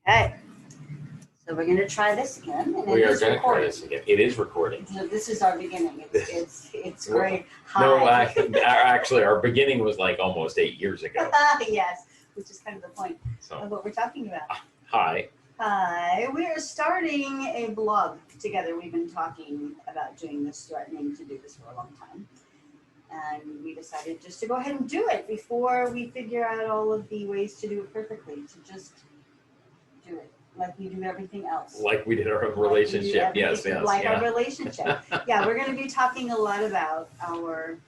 Okay, so we're going to try this again. And We are going to try this again. It is recording. So this is our beginning. It's great. No, Hi. actually, our beginning was like almost 8 years ago. Yes, which is kind of the point So, of what we're talking about. hi. Hi, we are starting a blog together. We've been talking about doing this, threatening to do this for a long time. And we decided just to go ahead and do it before we figure out all of the ways to do it perfectly, to just do it like we do everything else. Like we did our own relationship. Yes. Like Yeah. our relationship. Yeah, we're going to be talking a lot about our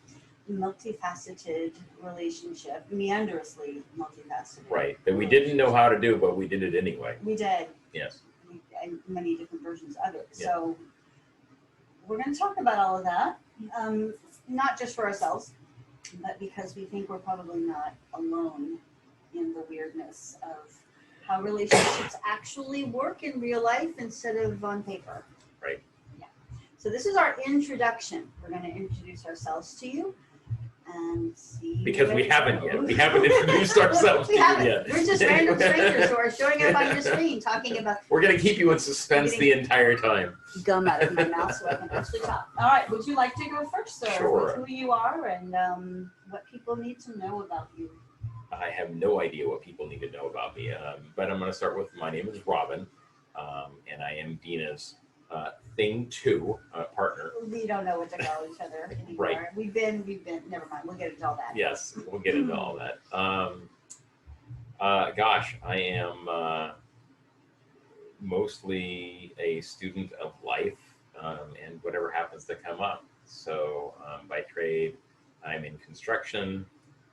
multifaceted relationship, meanderously multifaceted. Right. That we didn't know how to do, but we did it anyway. We did. Yes. And many different versions of it. Yeah. So we're going to talk about all of that, not just for ourselves, but because we think we're probably not alone in the weirdness of how relationships actually work in real life instead of on paper. Right. Yeah. So this is our introduction. We're going to introduce ourselves to you and see. Because we haven't yet. We haven't introduced ourselves to We you haven't. yet. We're just random strangers who are showing up on your screen talking about. We're going to keep you in suspense the entire time. Gum out of my mouth so I can actually talk. All right, would you like to go first, sir? Sure. With who you are and what people need to know about you. I have no idea what people need to know about me, but I'm going to start with my name is Robin, and I am Dina's Thing 2 partner. We don't know what to call each other anymore. Right. We've been, never mind, we'll get into all that. Yes, we'll get into all that. Gosh, I am mostly a student of life and whatever happens to come up. So by trade, I'm in construction.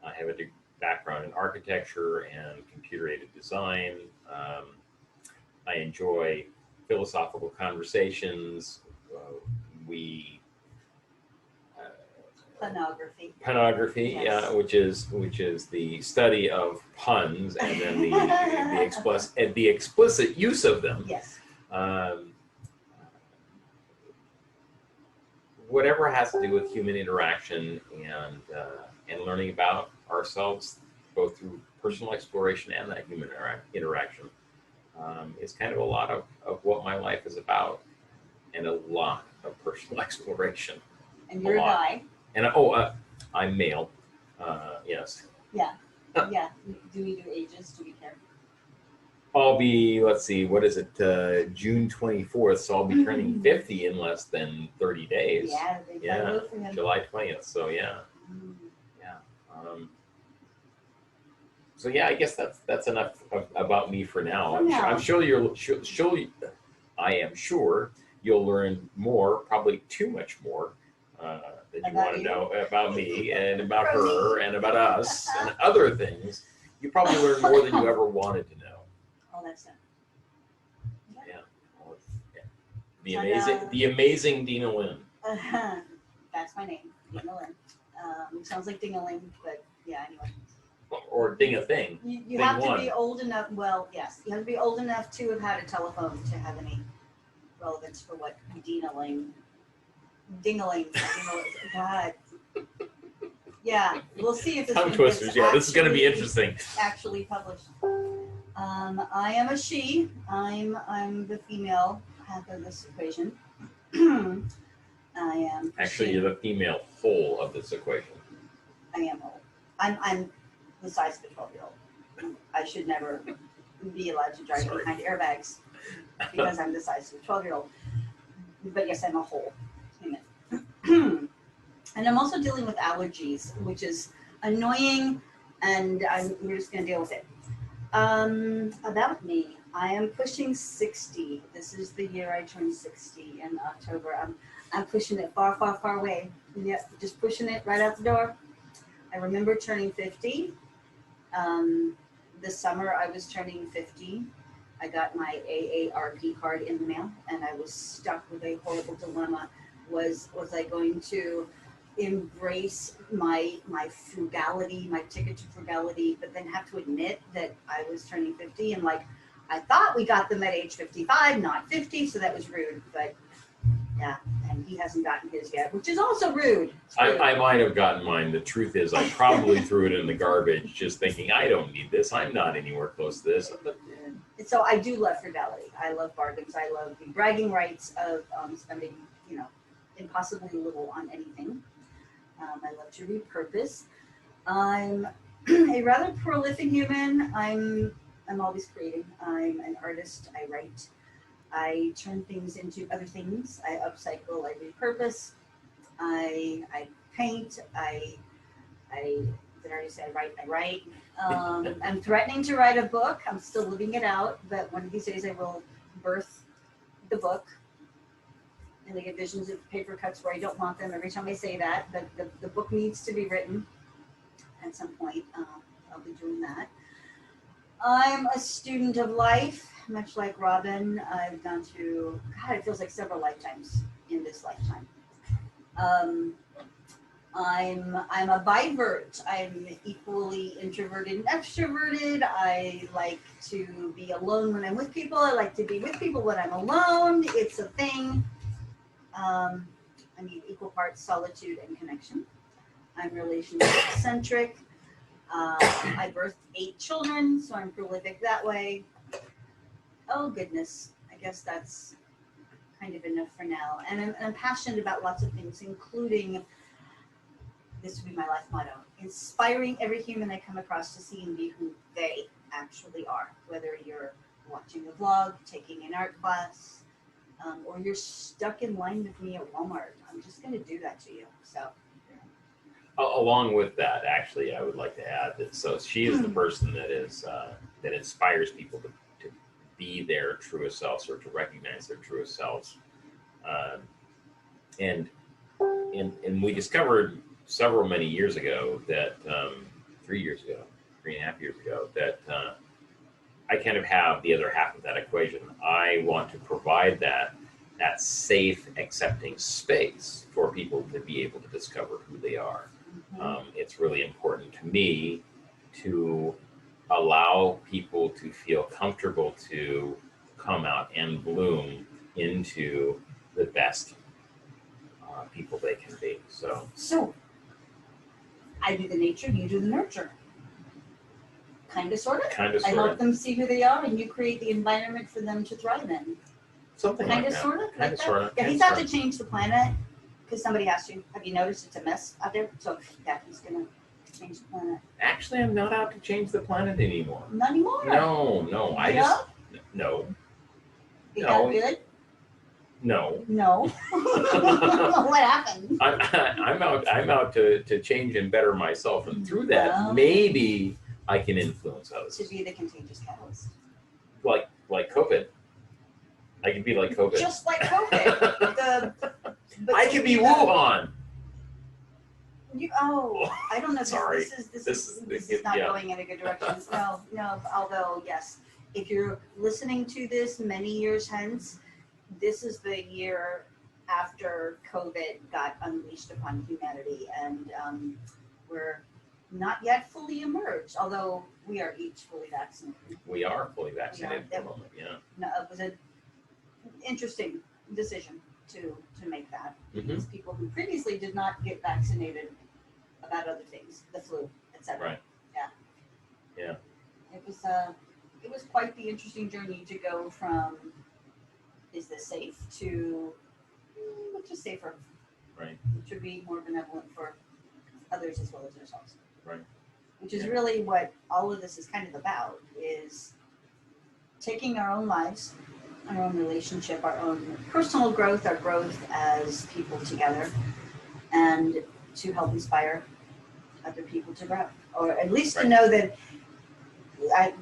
I have a background in architecture and computer-aided design. I enjoy philosophical conversations. Punography, Yes. yeah, which is the study of puns and then the explicit use of them. Yes. Whatever has to do with human interaction and learning about ourselves, both through personal exploration and that human interaction, is kind of a lot of what my life is about, and a lot of personal exploration. And you're a guy. And I'm male. Yes. Yeah. Yeah. Do we do ages? Do we care? I'll be, let's see, what is it? June 24th. So I'll be turning 50 in less than 30 days. Yeah. Yeah. July 20th. So yeah. Yeah. So yeah, I guess that's enough about me for now. I'm sure I am sure you'll learn more, probably too much more, that you want to know about me and about her and about us and other things. You probably learn more than you ever wanted to know. Oh, that's it. Yeah. The amazing Dina Lynn. That's my name, Dina Lynn. Sounds like Ding-a-ling, but yeah, anyway. Or Ding a Thing. You have to be old enough, well, yes, you have to be old enough to have had a telephone to have any relevance for what Ding-a-ling, God. Yeah, we'll see if this Tongue one twisters, gets yeah, this is going to be interesting. actually published. I am a she. I'm the female half of this equation. I am. Actually, you're the female whole of this equation. I am old. I'm the size of a 12-year-old. I should never be allowed to drive behind airbags because I'm the size of a 12-year-old. But yes, I'm a whole human. And I'm also dealing with allergies, which is annoying, and we're just going to deal with it. About me, I am pushing 60. This is the year I turned 60 in October. I'm pushing it far, far, far away. Yep, just pushing it right out the door. I remember turning 50. This summer I was turning 50. I got my AARP card in the mail, and I was stuck with a horrible dilemma. Was I going to embrace my frugality, my ticket to frugality, but then have to admit that I was turning 50? And I thought we got them at age 55, not 50, so that was rude. But yeah, and he hasn't gotten his yet, which is also rude. I might have gotten mine. The truth is, I probably threw it in the garbage, just thinking, I don't need this. I'm not anywhere close to this. But so I do love frugality. I love bargains. I love the bragging rights of spending, impossibly little on anything. I love to repurpose. I'm a rather prolific human. I'm always creating. I'm an artist. I write. I turn things into other things. I upcycle. I repurpose. I paint. I did I already say I write. I'm threatening to write a book. I'm still living it out, but one of these days I will birth the book. And I get visions of paper cuts where I don't want them every time I say that, but the book needs to be written at some point. I'll be doing that. I'm a student of life, much like Robin. I've gone through, God, it feels like several lifetimes in this lifetime. I'm a bivert. I'm equally introverted and extroverted. I like to be alone when I'm with people. I like to be with people when I'm alone. It's a thing. I need equal parts solitude and connection. I'm relationship centric. I birthed 8 children, so I'm prolific that way. Oh goodness, I guess that's kind of enough for now. And I'm passionate about lots of things, including, this would be my life motto, inspiring every human I come across to see and be who they actually are. Whether you're watching a vlog, taking an art class, or you're stuck in line with me at Walmart, I'm just going to do that to you. So. Along with that, actually, I would like to add that. So she is the person that is that inspires people to be their truest selves, or to recognize their truest selves, and we discovered many years ago that 3.5 years ago, that I kind of have the other half of that equation. I want to provide that safe, accepting space for people to be able to discover who they are. It's really important to me to allow people to feel comfortable to come out and bloom into the best people they can be. So I do the nature, you do the nurture. Kind of, sort of. I sort help of. them see who they are, and you create the environment for them to thrive in. Something kind like of, that. Sort of. Kind of, sort of. Yeah, he's out to change the planet because somebody has to. Have you noticed it's a mess out there? So yeah, he's gonna change the planet. Actually, I'm not out to change the planet anymore. Not anymore. No. I yeah? just no. You No. got good? No. No. What happened? I'm out to change and better myself, and through that, Well, maybe I can influence others. to be the contagious catalyst. Like COVID. I can be like COVID. Just like COVID. I can be Wuhan. I don't know. Sorry. This is not going in a good direction. No. Although, yes, if you're listening to this many years hence, this is the year after COVID got unleashed upon humanity, and we're not yet fully emerged, although we are each fully vaccinated. We are fully vaccinated at the moment, yeah. No, it was an interesting decision to make that. Because people who previously did not get vaccinated about other things, the flu, etc. Right. Yeah. It was quite the interesting journey to go from, is this safe, to which is safer. Right. Which would be more benevolent for others as well as ourselves. Right. Which is really what all of this is kind of about, is taking our own lives, our own relationship, our own personal growth, our growth as people together, and to help inspire other people to grow. Or at least to know that,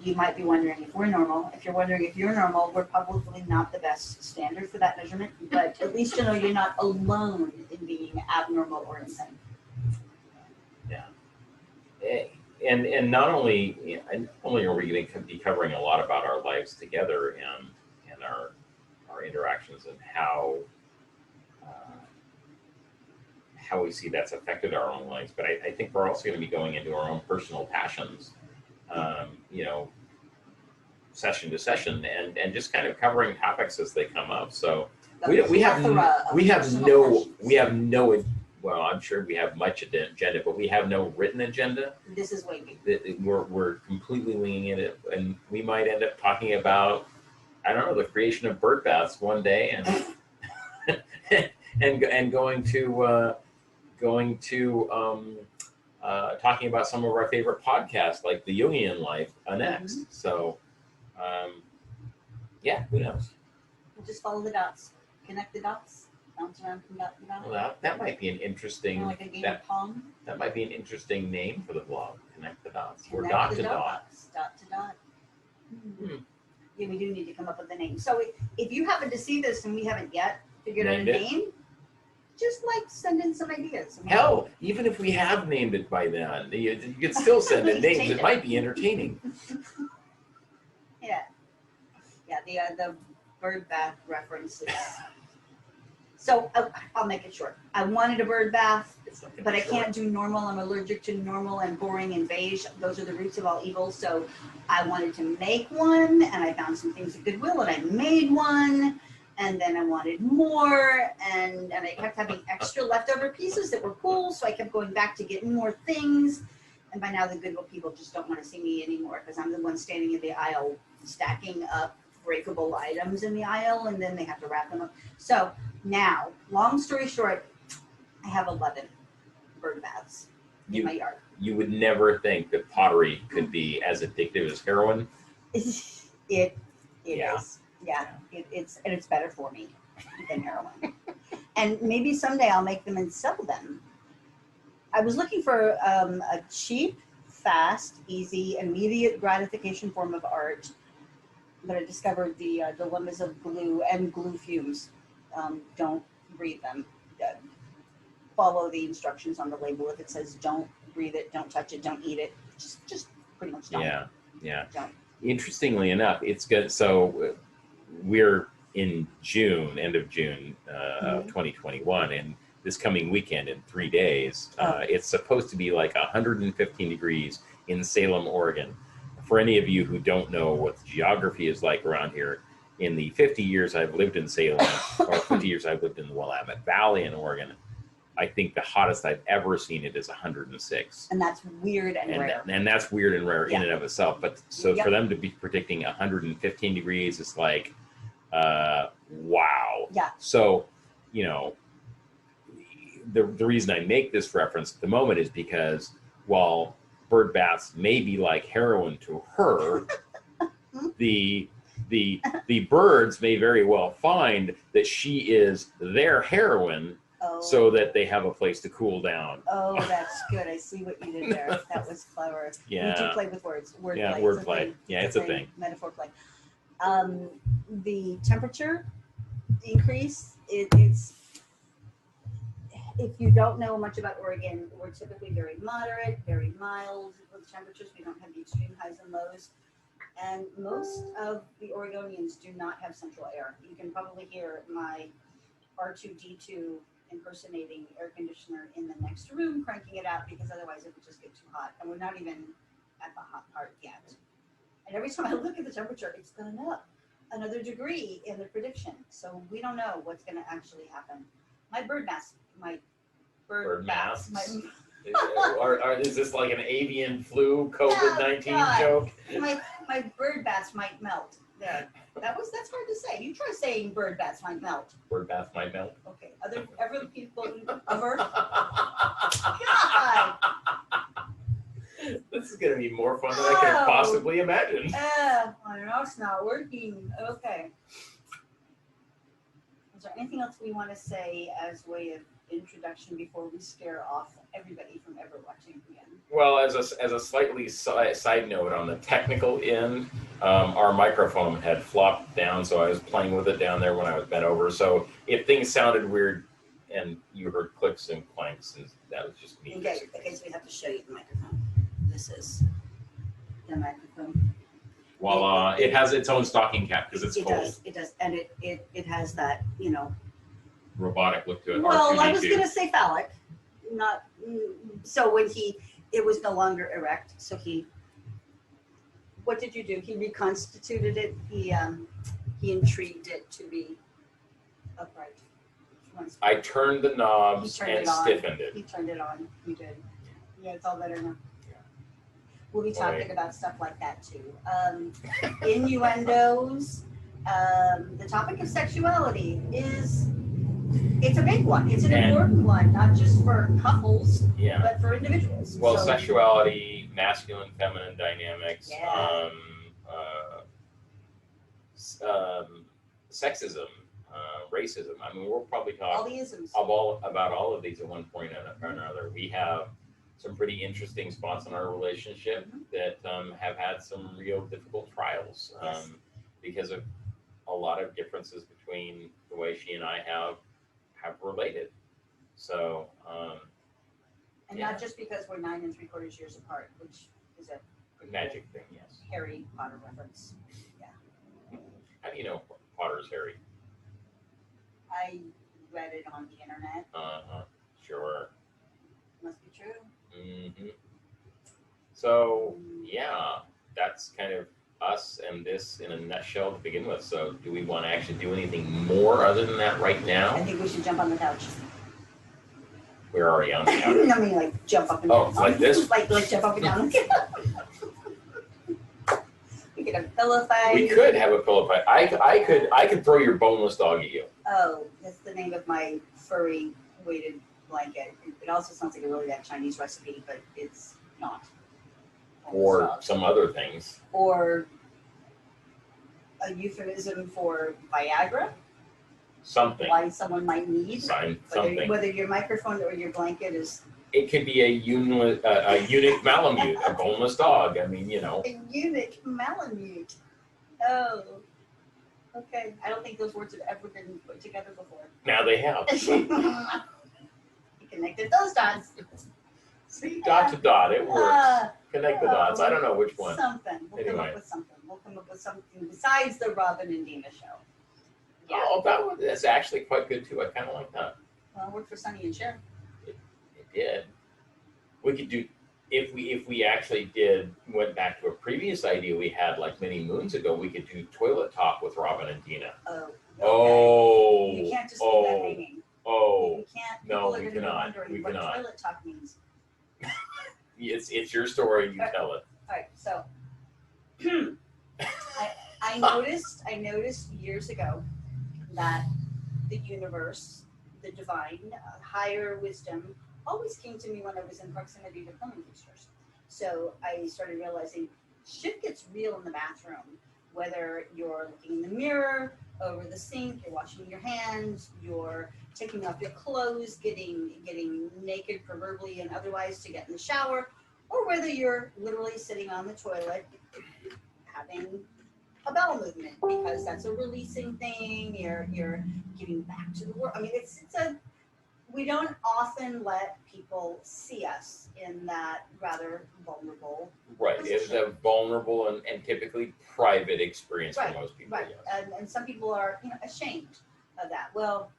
you might be wondering if we're normal. If you're wondering if you're normal, we're probably not the best standard for that measurement, but at least to know you're not alone in being abnormal or insane. Yeah. And not only are we going to be covering a lot about our lives together and our interactions and how we see that's affected our own lives, but I think we're also going to be going into our own personal passions, session to session, and just kind of covering topics as they come up. So we have no well, I'm sure we have much agenda, but we have no written agenda. This is wavy. We're completely winging it, and we might end up talking about, I don't know, the creation of bird baths one day, and and going to talking about some of our favorite podcasts, like the Jungian Life, next. Mhm. So, yeah, who knows? We'll just follow the dots, connect the dots, bounce around from dot to dot. Well, that might be an interesting Like a game that of Pong. that might be an interesting name for the vlog. Connect the dots, or Connect dot the to dot. dots, dot to dot. Hmm. Yeah, we do need to come up with a name. So if you happen to see this and we haven't yet figured out a Named it? name, just like send in some ideas. Hell, even if we have named it by then, you could still send in names. Change It it. might be entertaining. Yeah, the bird bath references. So I'll make it short. I wanted a bird bath, It's not gonna but be I short. can't do normal. I'm allergic to normal and boring and beige. Those are the roots of all evil. So I wanted to make one, and I found some things at Goodwill, and I made one. And then I wanted more, and I kept having extra leftover pieces that were cool. So I kept going back to get more things. And by now the Goodwill people just don't want to see me anymore because I'm the one standing in the aisle stacking up breakable items in the aisle, and then they have to wrap them up. So now, long story short, I have 11 bird baths in my yard. You would never think that pottery could be as addictive as heroin. It Yeah. is. Yeah, it's better for me than heroin. And maybe someday I'll make them and sell them. I was looking for a cheap, fast, easy, immediate gratification form of art, but I discovered the dilemmas of glue and glue fumes. Don't breathe them. Follow the instructions on the label. If it says don't breathe it, don't touch it, don't eat it, just pretty much don't. Yeah. Don't. Interestingly enough, it's good. So we're in June, end of June of 2021, and this coming weekend in 3 days, it's supposed to be like 115 degrees in Salem, Oregon. For any of you who don't know what the geography is like around here, in the 50 years I've lived in Salem, or 50 years I've lived in the Willamette Valley in Oregon, I think the hottest I've ever seen it is 106. And that's weird and rare. And that's weird and rare in Yeah. and of itself. But so Yep. for them to be predicting 115 degrees, it's like, wow. Yeah. So, the reason I make this reference at the moment is because while bird baths may be like heroin to her, the birds may very well find that she is their heroin, Oh. so that they have a place to cool down. Oh, that's good. I see what you did there. That was clever. We do Yeah. play with words. Wordplay. Yeah, It's a wordplay. thing. Yeah, it's a thing. Metaphor play. The temperature increase, it's, if you don't know much about Oregon, we're typically very moderate, very mild with temperatures. We don't have the extreme highs and lows. And most of the Oregonians do not have central air. You can probably hear my R2D2 impersonating air conditioner in the next room, cranking it out, because otherwise it would just get too hot. And we're not even at the hot part yet. And every time I look at the temperature, it's gone up another degree in the prediction. So we don't know what's going to actually happen. My bird baths, Bird baths, masks? Is this like an avian flu COVID-19 God. joke? my bird baths might melt. There. That's hard to say. You try saying bird baths might melt. Bird bath might melt. Okay. Other people ever? God. This is going to be more fun than I could Oh. possibly imagine. I know it's not working. Okay. Is there anything else we want to say as way of introduction before we scare off everybody from ever watching again? Well, as a slightly side note on the technical end, our microphone had flopped down, so I was playing with it down there when I was bent over. So if things sounded weird and you heard clicks and clanks, and that was just me. Okay, so we have to show you the microphone. This is the microphone. Voila! It has its own stocking cap because it's cold. It does, and it has that, Robotic look to it. Well, I was R2D2. gonna say phallic, not. So when it was no longer erect. So what did you do? He reconstituted it. He intrigued it to be upright. once. I turned the knobs turned and it on. stiffened it. You turned it on. You did. Yeah, it's all better now. Yeah. We'll be talking Boy. about stuff like that too. Innuendos. The topic of sexuality it's a big one. It's an important one, not just for couples, Yeah. but for individuals. Well, So, sexuality, masculine, feminine dynamics, Yeah. Sexism, racism. I mean, we'll probably all talk the isms. about all of these at one point or another. We have some pretty interesting spots in our relationship that have had some real difficult trials Yes. because of a lot of differences between the way she and I have related. So, And yeah. not just because we're 9 3/4 years apart, which is a magic thing, yes. Harry Potter reference. How do you know Potter's Harry? I read it on the internet. Sure. Must be true. Mm-hmm. So, yeah, that's kind of us and this in a nutshell to begin with. So, do we want to actually do anything more other than that right I now? think we should jump on the couch. We're already on the I couch. mean, like jump up and Oh, down. like this? like jump up and down. We could have pillow fight. We could have a pillow fight. I could throw your boneless dog at you. Oh, that's the name of my furry weighted blanket. It also sounds like a really bad Chinese recipe, but it's not. Or some other things. Or a euphemism for Viagra. Something. Why someone might need. Something. Whether your microphone or your blanket is It could be a eunuch Malamute, a boneless dog. I mean, a eunuch Malamute. Oh, okay. I don't think those words have ever been put together before. Now they have. You connected those dots. See, dot to dot, it works. Connect the dots. I don't know which one. Something. We'll come Anyway. up with something. We'll come up with something besides the Robin and Dina show. Yeah. Oh, that's actually quite good too. I kind of like that. Well, it worked for Sonny and Cher. It did. We could do if we actually went back to a previous idea we had like many moons ago. We could do toilet talk with Robin and Dina. Oh. Okay. Oh. You can't just leave that hanging. Oh. You can't. No, People are we gonna be cannot. wondering We what cannot. toilet talk means. It's your story. You tell it. All right, so I noticed years ago that the universe, the divine, higher wisdom, always came to me when I was in proximity to plumbing fixtures. So I started realizing shit gets real in the bathroom. Whether you're looking in the mirror, over the sink, you're washing your hands, you're taking off your clothes, getting naked, proverbially and otherwise, to get in the shower, or whether you're literally sitting on the toilet having a bowel movement because that's a releasing thing. You're giving back to the world. I mean, we don't often let people see us in that rather vulnerable. Right. It's a vulnerable and typically private experience Right, for most people. Right, Yes. and some people are ashamed of that. Well,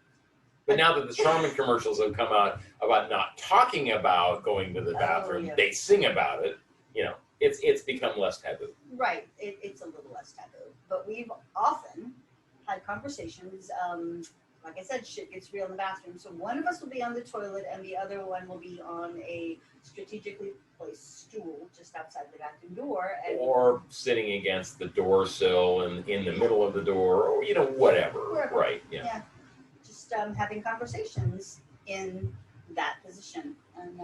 But now that the Charmin commercials have come out about not talking about going to the bathroom, yeah. they sing about it. It's become less taboo. right, it's a little less taboo, but we've often had conversations. Like I said, shit gets real in the bathroom. So one of us will be on the toilet and the other one will be on a strategically placed stool just outside the bathroom door. And Or sitting against the door sill and in the middle of the door, or whatever. Wherever. Right. Yeah. just having conversations in that position. And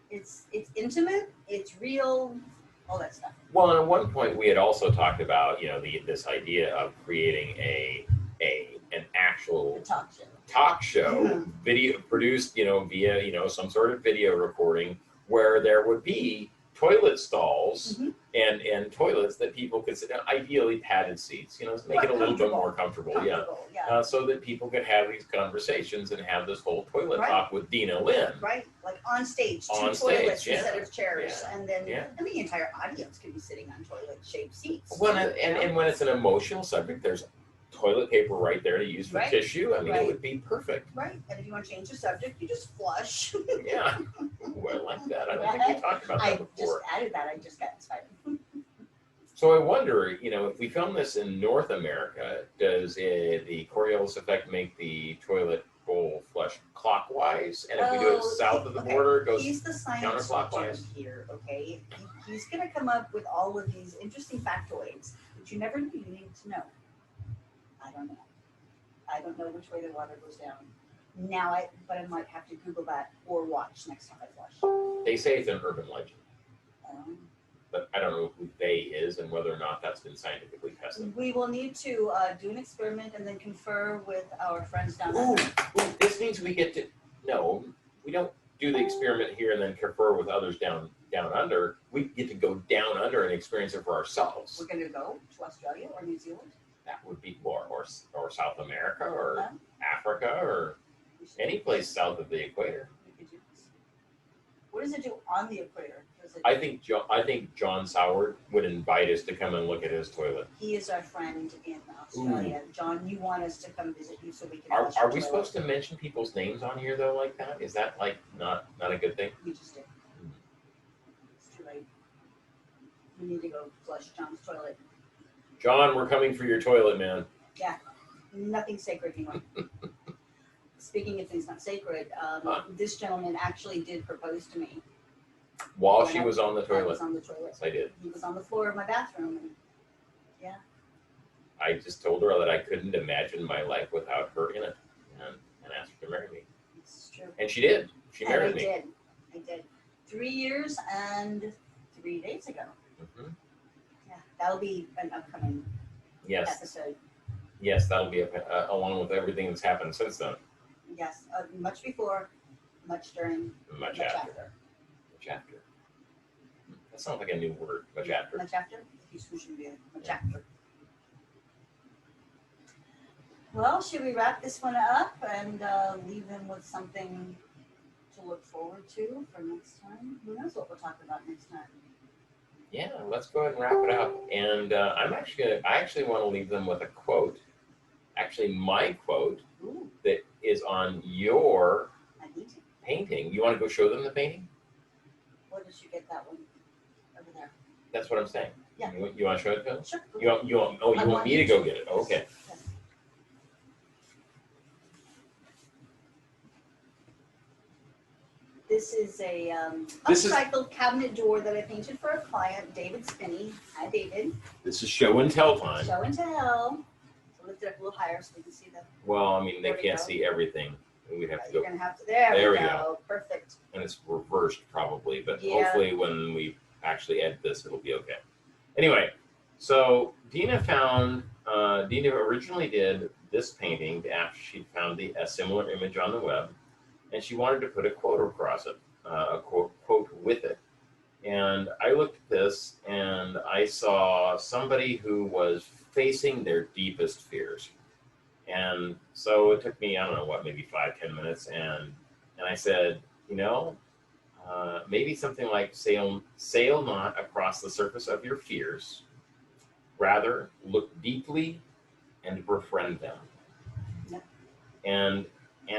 it's intimate, it's real, all that stuff. Well, and at one point we had also talked about this idea of creating an actual Talk show. talk show, video produced, via, some sort of video recording where there would be toilet stalls Mhm. and toilets that people could sit down, ideally padded seats, make it a little bit more comfortable, Comfortable, yeah. so that people could have these conversations and have this whole toilet Right. talk with Dina Lynn. Right, like on stage, two On stage, toilets yeah. instead of chairs, Yeah. and then Yeah. and the entire audience could be sitting on toilet-shaped seats. And when it's an emotional subject, there's toilet paper right there to use for Right. tissue. I mean, Right. it would be perfect. Right, and if you want to change the subject, you just flush. Yeah. Ooh, I like that. I don't think we talked about I that just before. added that. I just got inspired. So I wonder, if we film this in North America, does the Coriolis effect make the toilet bowl flush clockwise? And if we do it south of the border, it goes he's the science counterclockwise? student here, okay? He's gonna come up with all of these interesting factoids that you never knew you needed to know. I don't know. I don't know which way the water goes down. But I might have to Google that or watch next time I flush. They say it's an urban legend, Um, but I don't know who they is and whether or not that's been scientifically tested. We will need to do an experiment and then confer with our friends down Ooh, there. this means we get to, no, we don't do the experiment here and then confer with others down under. We get to go down under and experience it for ourselves. We're gonna go to Australia or New Zealand. That would be, or South America or Uh, Africa or we should- any place south of the equator. we could do this. What does it do on the equator? Does it, I think John Soward would invite us to come and look at his toilet. he is our friend in Australia. John, you want us to come visit you so we can. Are flush your we toilet. supposed to mention people's names on here though, like that? Is that like not a good thing? We just did. It's too late. We need to go flush John's toilet. John, we're coming for your toilet, man. Nothing sacred anymore. Speaking of things not sacred, this gentleman actually did propose to me. While she was on the I toilet. was on the toilet. Yes, I did. He was on the floor of my bathroom, and I just told her that I couldn't imagine my life without her in it, and asked her to marry me. it's true. And she did. She married me. I did. 3 years and 3 days ago. Mhm. Yeah, that'll be an upcoming Yes, episode. yes, that'll be along with everything that's happened since then. Yes, much before, much during, Much much after. after. Much after. That sounds like a new word. Much after. Much after? He's pushing me. Much Yeah. after. Well, should we wrap this one up and leave them with something to look forward to for next time? Who knows what we'll talk about next time? Yeah, let's go ahead and wrap it up. And I actually want to leave them with a quote. Actually, my quote Ooh, that is on your I need to. painting. You want to go show them the painting? Where did you get that one? Over there. That's what I'm saying. Yeah. You want to show it to them? Sure. You want me to go get it? Okay. Yes. This is a This is- upcycled cabinet door that I painted for a client, David Spinney. Hi, David. This is show and tell time. Show and tell. So lift it up a little higher so we can see the. Well, I mean, they There we can't go. see everything. We'd have to You're go, gonna have to. There There we we go. Perfect. and it's reversed probably, but Yeah. hopefully when we actually edit this, it'll be okay. Anyway, so Dina originally did this painting after she'd found a similar image on the web, and she wanted to put a quote across it, a quote with it. And I looked at this and I saw somebody who was facing their deepest fears. And so it took me, I don't know what, maybe 5-10 minutes. And I said, maybe something like sail not across the surface of your fears. Rather, look deeply and befriend them. Yep. And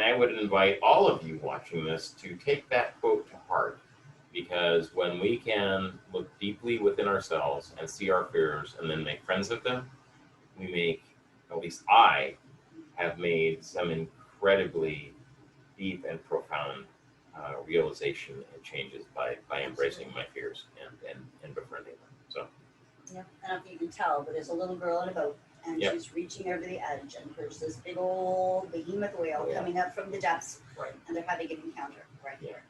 I would invite all of you watching this to take that quote to heart, because when we can look deeply within ourselves and see our fears and then make friends of them, we make, at least I have made some incredibly deep and profound realization and changes by embracing my fears and befriending them. So Yeah. I don't know if you can tell, but there's a little girl in a boat, and Yep. she's reaching over the edge, and there's this big old behemoth whale Oh, yeah. coming up from the depths, Right. and they're having an encounter right Yeah. here.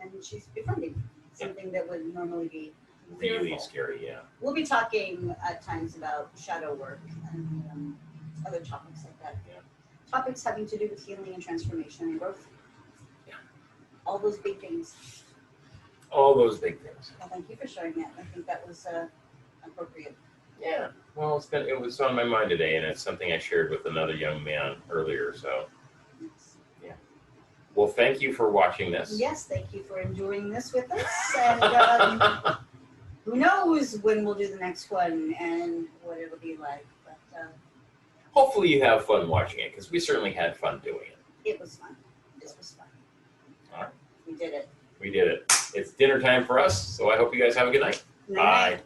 And she's befriending something that would normally be really fearful. scary, yeah. We'll be talking at times about shadow work and other topics like that. Yeah. Topics having to do with healing and transformation and growth. Yeah. All those big things. All those big things. Well, thank you for sharing that. I think that was appropriate. Yeah. Well, it was on my mind today, and it's something I shared with another young man earlier. So, Yes. well, thank you for watching this. Yes, thank you for enduring this with us. And who knows when we'll do the next one and what it'll be like. But Hopefully you have fun watching it, because we certainly had fun doing it. it was fun. This was fun. All right. We did it. We did it. It's dinner time for us, so I hope you guys have a good night. Night. Bye.